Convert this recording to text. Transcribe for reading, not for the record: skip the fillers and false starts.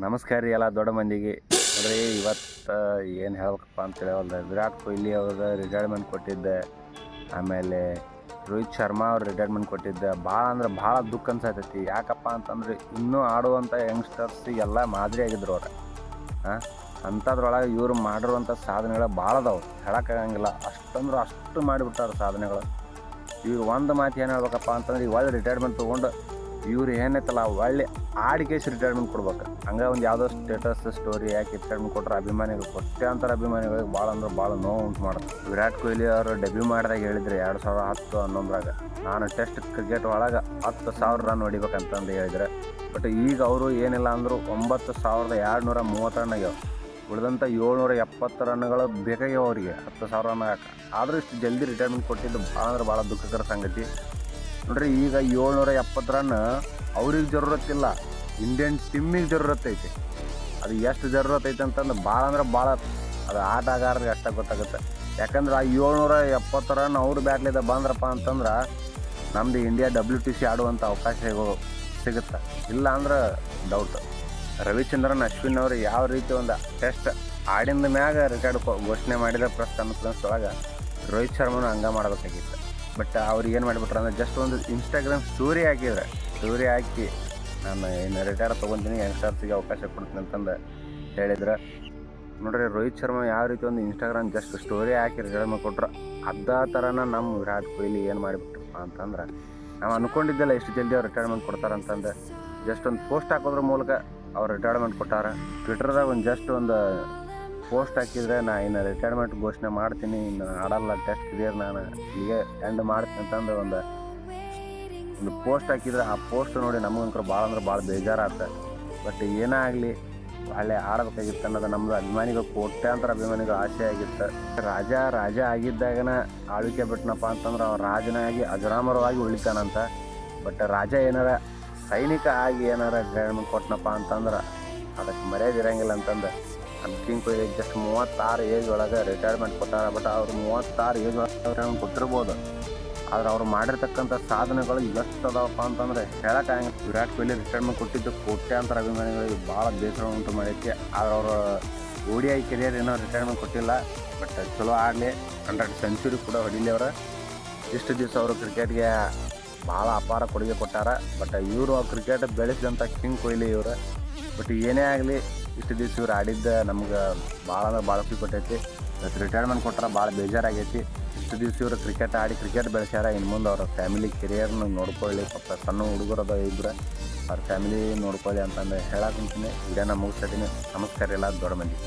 ನಮಸ್ಕಾರ ರೀ ಎಲ್ಲ ದೊಡ್ಡ ಮಂದಿಗೆ. ನೋಡ್ರಿ ಇವತ್ತು ಏನು ಹೇಳ್ಬೇಕಪ್ಪ ಅಂತ ತಿಳಿಯವಲ್ದು. ವಿರಾಟ್ ಕೊಹ್ಲಿ ಅವ್ರದ್ದು ರಿಟೈರ್ಮೆಂಟ್ ಕೊಟ್ಟಿದ್ದೆ, ಆಮೇಲೆ ರೋಹಿತ್ ಶರ್ಮಾ ಅವ್ರು ರಿಟೈರ್ಮೆಂಟ್ ಕೊಟ್ಟಿದ್ದೆ. ಭಾಳ ಅಂದ್ರೆ ಭಾಳ ದುಃಖ ಅನ್ಸತೈತಿ. ಯಾಕಪ್ಪ ಅಂತಂದ್ರೆ ಇನ್ನೂ ಆಡುವಂಥ ಯಂಗ್ಸ್ಟರ್ಸಿಗೆಲ್ಲ ಮಾದರಿ ಆಗಿದ್ರು ಅವ್ರು. ಅಂಥದ್ರೊಳಗೆ ಇವ್ರು ಮಾಡಿರುವಂಥ ಸಾಧನೆಗಳು ಭಾಳ ಅದಾವೆ, ಹೇಳೋಕ್ಕಾಗಂಗಿಲ್ಲ. ಅಷ್ಟಂದ್ರೆ ಅಷ್ಟು ಮಾಡಿಬಿಟ್ಟಾರೆ ಸಾಧನೆಗಳು. ಇವ್ರು ಒಂದು ಮಾತು ಏನು ಹೇಳ್ಬೇಕಪ್ಪ ಅಂತಂದ್ರೆ, ಈಗ ಒಳ್ಳೆ ರಿಟೈರ್ಮೆಂಟ್ ತೊಗೊಂಡು ಇವ್ರು ಏನೈತಲ್ಲ ಒಳ್ಳೆ ಆಡಿಕೇಸಿ ರಿಟೈರ್ಮೆಂಟ್ ಕೊಡ್ಬೇಕು. ಹಂಗೆ ಒಂದು ಯಾವುದೋ ಸ್ಟೇಟಸ್ ಸ್ಟೋರಿ ಯಾಕೆ ರಿಟೈರ್ಮೆಂಟ್ ಕೊಟ್ಟರೆ ಅಭಿಮಾನಿಗಳು ಕೊಟ್ಟೆ ಅಭಿಮಾನಿಗಳಿಗೆ ಭಾಳ ಅಂದ್ರೆ ಭಾಳ ನೋವು ಉಂಟು ಮಾಡುತ್ತೆ. ವಿರಾಟ್ ಕೊಹ್ಲಿ ಅವರು ಡೆಬ್ಯೂ ಮಾಡಿದಾಗ ಹೇಳಿದ್ರು 2010-11ರಾಗ ನಾನು ಟೆಸ್ಟ್ ಕ್ರಿಕೆಟ್ ಒಳಗೆ 10,000 ರನ್ ಹೊಡಿಬೇಕಂತಂದು ಹೇಳಿದ್ರೆ. ಬಟ್ ಈಗ ಅವರು ಏನಿಲ್ಲ ಅಂದರೂ 9,230 ರನ್ ಆಗ್ಯಾವ. ಉಳಿದಂಥ 770 ರನ್ಗಳು ಬೇಕಾಗ್ಯಾವ ಅವರಿಗೆ 10,000 ರನ್ ಆಗಕ್ಕೆ. ಆದರೂ ಇಷ್ಟು ಜಲ್ದಿ ರಿಟೈರ್ಮೆಂಟ್ ಕೊಟ್ಟಿದ್ದು ಭಾಳ ಅಂದ್ರೆ ಭಾಳ ದುಃಖಕರ ಸಂಗತಿ. ನೋಡ್ರಿ, ಈಗ 770 ರನ್ ಅವ್ರಿಗೆ ಜರೂರತ್ತಿಲ್ಲ, ಇಂಡಿಯನ್ ಟೀಮಿಗೆ ಜರೂರತ್ ಐತಿ. ಅದು ಎಷ್ಟು ಜರೂರತ್ ಐತೆ ಅಂತಂದ್ರೆ ಭಾಳ ಅಂದ್ರೆ ಭಾಳ ಅದು ಆಟಗಾರರಿಗೆ ಅಷ್ಟೇ ಗೊತ್ತಾಗುತ್ತೆ. ಯಾಕಂದ್ರೆ ಆ 770 ರನ್ ಅವ್ರ ಬ್ಯಾಟ್ಲಿಂದ ಬಂದ್ರಪ್ಪ ಅಂತಂದ್ರೆ ನಮ್ಮದು ಇಂಡಿಯಾ WTC ಆಡುವಂಥ ಅವಕಾಶ ಸಿಗುತ್ತೆ. ಇಲ್ಲ ಅಂದ್ರೆ ಡೌಟ್. ರವಿಚಂದ್ರನ್ ಅಶ್ವಿನ್ ಅವರು ಯಾವ ರೀತಿ ಒಂದು ಟೆಸ್ಟ್ ಆಡಿದ ಮ್ಯಾಗ ರಿಟೈರ್ಡ್ ಘೋಷಣೆ ಮಾಡಿದ ಪ್ರಸ್ತೊಳಗೆ ರೋಹಿತ್ ಶರ್ಮನು ಹಂಗೆ ಮಾಡಬೇಕಾಗಿತ್ತು. ಬಟ್ ಅವ್ರು ಏನು ಮಾಡಿಬಿಟ್ರೆ ಅಂದರೆ ಜಸ್ಟ್ ಒಂದು ಇನ್ಸ್ಟಾಗ್ರಾಮ್ ಸ್ಟೋರಿ ಹಾಕಿ ನಾನು ಏನು ರಿಟೈರ್ ತೊಗೊತೀನಿ, ಯಂಗ್ಸ್ಟರ್ಸಿಗೆ ಅವಕಾಶ ಕೊಡ್ತೀನಿ ಅಂತಂದು ಹೇಳಿದ್ರೆ. ನೋಡ್ರಿ, ರೋಹಿತ್ ಶರ್ಮಾ ಯಾವ ರೀತಿ ಒಂದು ಇನ್ಸ್ಟಾಗ್ರಾಮ್ ಜಸ್ಟ್ ಸ್ಟೋರಿ ಹಾಕಿ ರಿಟೈರ್ಮೆಂಟ್ ಕೊಟ್ರು, ಅದೇ ಥರನ ನಮ್ಮ ವಿರಾಟ್ ಕೊಹ್ಲಿ ಏನು ಮಾಡಿಬಿಟ್ರಪ್ಪ ಅಂತಂದ್ರೆ, ನಾವು ಅಂದ್ಕೊಂಡಿದ್ದೆಲ್ಲ ಎಷ್ಟು ಜಲ್ದಿ ಅವ್ರು ರಿಟೈರ್ಮೆಂಟ್ ಕೊಡ್ತಾರಂತಂದು ಜಸ್ಟ್ ಒಂದು ಪೋಸ್ಟ್ ಹಾಕೋದ್ರ ಮೂಲಕ ಅವ್ರು ರಿಟೈರ್ಮೆಂಟ್ ಕೊಟ್ಟಾರ. ಟ್ವಿಟರ್ದಾಗ ಒಂದು ಜಸ್ಟ್ ಒಂದು ಪೋಸ್ಟ್ ಹಾಕಿದರೆ ನಾ ಇನ್ನು ರಿಟೈರ್ಮೆಂಟ್ ಘೋಷಣೆ ಮಾಡ್ತೀನಿ, ಇನ್ನು ಆಡಲ್ಲ ಟೆಸ್ಟ್ ಕ್ಲಿಯರ್, ನಾನು ಹೀಗೆ ಎಂಡ್ ಮಾಡ್ತೀನಿ ಅಂತಂದು ಒಂದು ಪೋಸ್ಟ್ ಹಾಕಿದ್ರೆ ಆ ಪೋಸ್ಟ್ ನೋಡಿ ನಮಗಂಕರು ಭಾಳ ಅಂದ್ರೆ ಭಾಳ ಬೇಜಾರಾಗ್ತದೆ. ಬಟ್ ಏನೇ ಆಗಲಿ ಒಳ್ಳೆ ಆಡಬೇಕಾಗಿತ್ತು ಅನ್ನೋದು ನಮ್ಮದು ಅಭಿಮಾನಿಗಳು ಕೋಟ್ಯಾಂತರ ಅಭಿಮಾನಿಗಳು ಆಸೆ ಆಗಿತ್ತು. ರಾಜ ಆಗಿದ್ದಾಗನ ಆಳ್ವಿಕೆ ಬಿಟ್ಟನಪ್ಪ ಅಂತಂದ್ರೆ ಅವ್ರು ರಾಜನಾಗಿ ಅಜರಾಮರವಾಗಿ ಉಳಿತಾನಂತ. ಬಟ್ ರಾಜ ಏನಾರ ಸೈನಿಕ ಆಗಿ ಏನಾರ ರಿಟೈರ್ಮೆಂಟ್ ಕೊಟ್ಟನಪ್ಪ ಅಂತಂದ್ರೆ ಅದಕ್ಕೆ ಮರ್ಯಾದಿರಂಗಿಲ್ಲ ಅಂತಂದು ನಮ್ಮ ಕಿಂಗ್ ಕೊಹ್ಲಿ ಜಸ್ಟ್ 36 ಏಜ್ ಒಳಗೆ ರಿಟೈರ್ಮೆಂಟ್ ಕೊಟ್ಟಾರ. ಬಟ್ ಅವ್ರು 36 ಏಜ್ ಒಳಗೆ ರಿಟೈರ್ಮೆಂಟ್ ಕೊಟ್ಟಿರ್ಬೋದು, ಆದ್ರೆ ಅವ್ರು ಮಾಡಿರ್ತಕ್ಕಂಥ ಸಾಧನೆಗಳು ಎಷ್ಟು ಅದಾವಪ್ಪ ಅಂತಂದರೆ ಹೇಳೋಕ್ಕಾಗಂಗಿಲ್ಲ. ವಿರಾಟ್ ಕೊಹ್ಲಿ ರಿಟೈರ್ಮೆಂಟ್ ಕೊಟ್ಟಿದ್ದು ಕೋಟ್ಯಾಂತರ ಅಭಿಮಾನಿಗಳಿಗೆ ಭಾಳ ಬೇಸರ ಉಂಟು ಮಾಡೈತಿ. ಆದ್ರೆ ಅವರು ODI ಕೆರಿಯರ್ ಏನೋ ರಿಟೈರ್ಮೆಂಟ್ ಕೊಟ್ಟಿಲ್ಲ. ಬಟ್ ಚಲೋ ಆಗಲಿ, 100 ಸೆಂಚುರಿ ಕೂಡ ಹೊಡಿಲಿ. ಅವರು ಇಷ್ಟು ದಿವಸ ಅವರು ಕ್ರಿಕೆಟ್ಗೆ ಭಾಳ ಅಪಾರ ಕೊಡುಗೆ ಕೊಟ್ಟಾರ. ಬಟ್ ಇವರು ಕ್ರಿಕೆಟ್ ಬೆಳೆಸಿದಂಥ ಕಿಂಗ್ ಕೊಹ್ಲಿ ಇವರು. ಬಟ್ ಏನೇ ಆಗಲಿ ಇಷ್ಟು ದಿವಸ ಇವ್ರು ಆಡಿದ್ದ ನಮ್ಗೆ ಭಾಳ ಅಂದ್ರೆ ಭಾಳ ಖುಷಿ ಕೊಟ್ಟೈತಿ. ಇವತ್ತು ರಿಟೈರ್ಮೆಂಟ್ ಕೊಟ್ರೆ ಭಾಳ ಬೇಜಾರಾಗೈತಿ. ಇಷ್ಟು ದಿವಸ ಇವರು ಕ್ರಿಕೆಟ್ ಆಡಿ ಕ್ರಿಕೆಟ್ ಬೆಳೆಸ್ಯಾರ. ಇನ್ನು ಮುಂದೆ ಅವ್ರ ಫ್ಯಾಮಿಲಿ ಕೆರಿಯರ್ನ ನೋಡ್ಕೊಳ್ಳಿ. ಪಾಪ ಸಣ್ಣ ಹುಡುಗರದ ಇಬ್ಬರು ಅವ್ರ ಫ್ಯಾಮಿಲಿ ನೋಡ್ಕೊಳ್ಳಿ ಅಂತಂದು ಹೇಳಕ್ಕೆ ವಿಡಿಯೋನ ಮುಗಿಸ್ತೀನಿ. ನಮಸ್ಕಾರ ಎಲ್ಲ ದೊಡ್ಡ ಮಂದಿ.